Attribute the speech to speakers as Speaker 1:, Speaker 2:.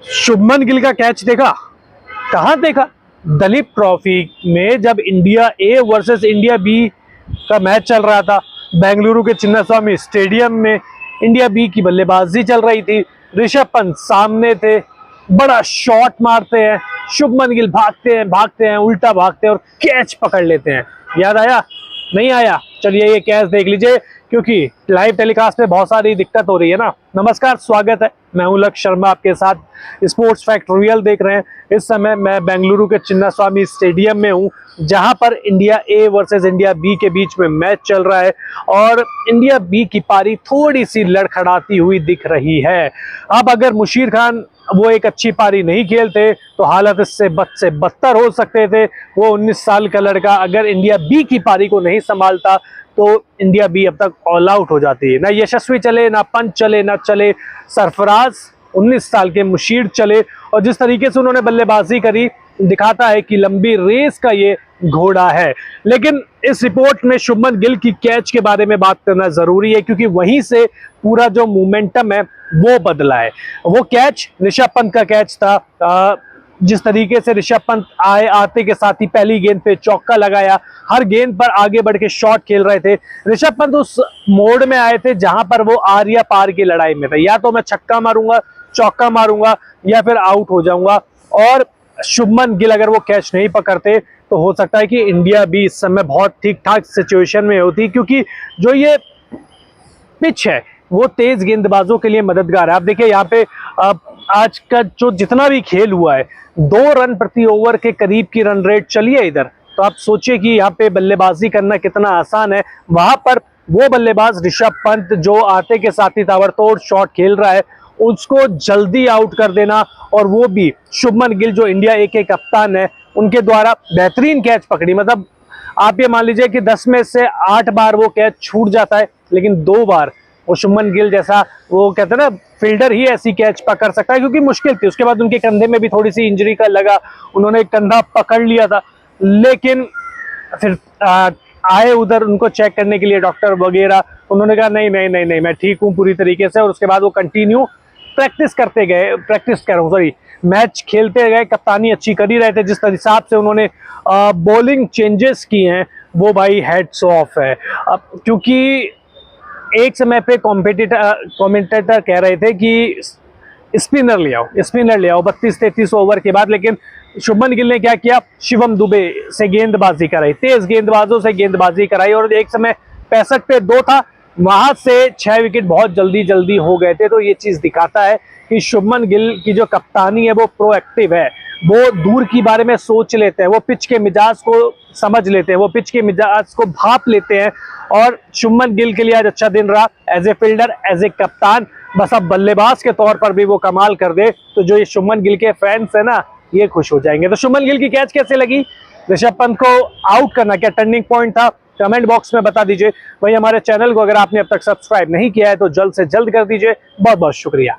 Speaker 1: शुभमन गिल का कैच देखा? कहाँ देखा? दलीप ट्रॉफी में जब India A versus India B का मैच चल रहा था, बेंगलुरु के चिन्नास्वामी स्टेडियम में इंडिया बी की बल्लेबाजी चल रही थी। ऋषभ पंत सामने थे, बड़ा शॉट मारते हैं, शुभमन गिल भागते हैं, उल्टा भागते हैं और कैच पकड़ लेते हैं। याद आया? नहीं आया? चलिए ये कैच देख लीजिए, क्योंकि लाइव टेलीकास्ट में बहुत सारी दिक्कत हो रही है ना। नमस्कार, स्वागत है, मैं हूं लक्ष्य शर्मा आपके साथ। स्पोर्ट्स फैक्ट रियल देख रहे हैं। इस समय मैं बेंगलुरु के चिन्नास्वामी स्टेडियम में हूं, जहां पर India A versus India B के बीच में मैच चल रहा है और इंडिया बी की पारी थोड़ी सी लड़खड़ाती हुई दिख रही है। अब अगर मुशीर खान वो एक अच्छी पारी नहीं खेलते तो हालत इससे बद से बदतर हो सकते थे। वो 19 साल का लड़का अगर इंडिया बी की पारी को नहीं संभालता तो इंडिया बी अब तक ऑल आउट हो जाती है। ना यशस्वी चले, ना पंत चले, ना चले सरफराज, 19 साल के मुशीर चले। और जिस तरीके से उन्होंने बल्लेबाजी करी, दिखाता है कि लंबी रेस का ये घोड़ा है। लेकिन इस रिपोर्ट में शुभमन गिल की कैच के बारे में बात करना जरूरी है, क्योंकि वहीं से पूरा जो मोमेंटम है वो बदला है। वो कैच ऋषभ पंत का कैच था। जिस तरीके से ऋषभ पंत आते के साथ ही पहली गेंद पे चौका लगाया, हर गेंद पर आगे बढ़ के शॉट खेल रहे थे। ऋषभ पंत उस मोड में आए थे जहां पर वो आर या पार की लड़ाई में थे, या तो मैं छक्का मारूंगा, चौका मारूंगा या फिर आउट हो जाऊंगा। और शुभमन गिल अगर वो कैच नहीं पकड़ते तो हो सकता है कि इंडिया भी इस समय बहुत ठीक ठाक सिचुएशन में होती, क्योंकि जो ये पिच है वो तेज गेंदबाजों के लिए मददगार है। आप देखिए यहाँ पे आज का जो जितना भी खेल हुआ है, 2 रन प्रति ओवर के करीब की रन रेट चली है इधर। तो आप सोचिए कि यहाँ पे बल्लेबाजी करना कितना आसान है। वहां पर वो बल्लेबाज ऋषभ पंत जो आते के साथ ही ताबड़तोड़ शॉट खेल रहा है, उसको जल्दी आउट कर देना, और वो भी शुभमन गिल जो इंडिया ए के कप्तान है उनके द्वारा बेहतरीन कैच पकड़ी। मतलब आप ये मान लीजिए कि 10 में से 8 बार वो कैच छूट जाता है, लेकिन 2 बार वो शुभमन गिल जैसा, वो कहते हैं ना, फील्डर ही ऐसी कैच पकड़ सकता है, क्योंकि मुश्किल थी। उसके बाद उनके कंधे में भी थोड़ी सी इंजरी का लगा, उन्होंने कंधा पकड़ लिया था, लेकिन फिर आए उधर उनको चेक करने के लिए डॉक्टर वगैरह, उन्होंने कहा नहीं नहीं नहीं नहीं मैं ठीक हूँ पूरी तरीके से। और उसके बाद वो कंटिन्यू मैच खेलते गए, कप्तानी अच्छी कर ही रहे थे। जिस हिसाब से उन्होंने बॉलिंग चेंजेस की हैं वो भाई हेड्स ऑफ है। अब क्योंकि एक समय पे कमेंटेटर कह रहे थे कि स्पिनर ले आओ 32-33 ओवर के बाद, लेकिन शुभमन गिल ने क्या किया, शिवम दुबे से गेंदबाजी कराई, तेज गेंदबाजों से गेंदबाजी कराई, और एक समय 65 पे 2 था, वहां से 6 विकेट बहुत जल्दी हो गए थे। तो ये चीज दिखाता है कि शुभमन गिल की जो कप्तानी है वो प्रोएक्टिव है, वो दूर की बारे में सोच लेते हैं, वो पिच के मिजाज को समझ लेते हैं, वो पिच के मिजाज को भाप लेते हैं। और शुभमन गिल के लिए आज अच्छा दिन रहा, as a fielder, as a कप्तान। बस अब बल्लेबाज के तौर पर भी वो कमाल कर दे तो जो ये शुभमन गिल के फैंस है ना, ये खुश हो जाएंगे। तो शुभमन गिल की कैच कैसे लगी? ऋषभ पंत को आउट करना क्या टर्निंग पॉइंट था? कमेंट बॉक्स में बता दीजिए। वही हमारे चैनल को अगर आपने अब तक सब्सक्राइब नहीं किया है तो जल्द से जल्द कर दीजिए। बहुत बहुत शुक्रिया।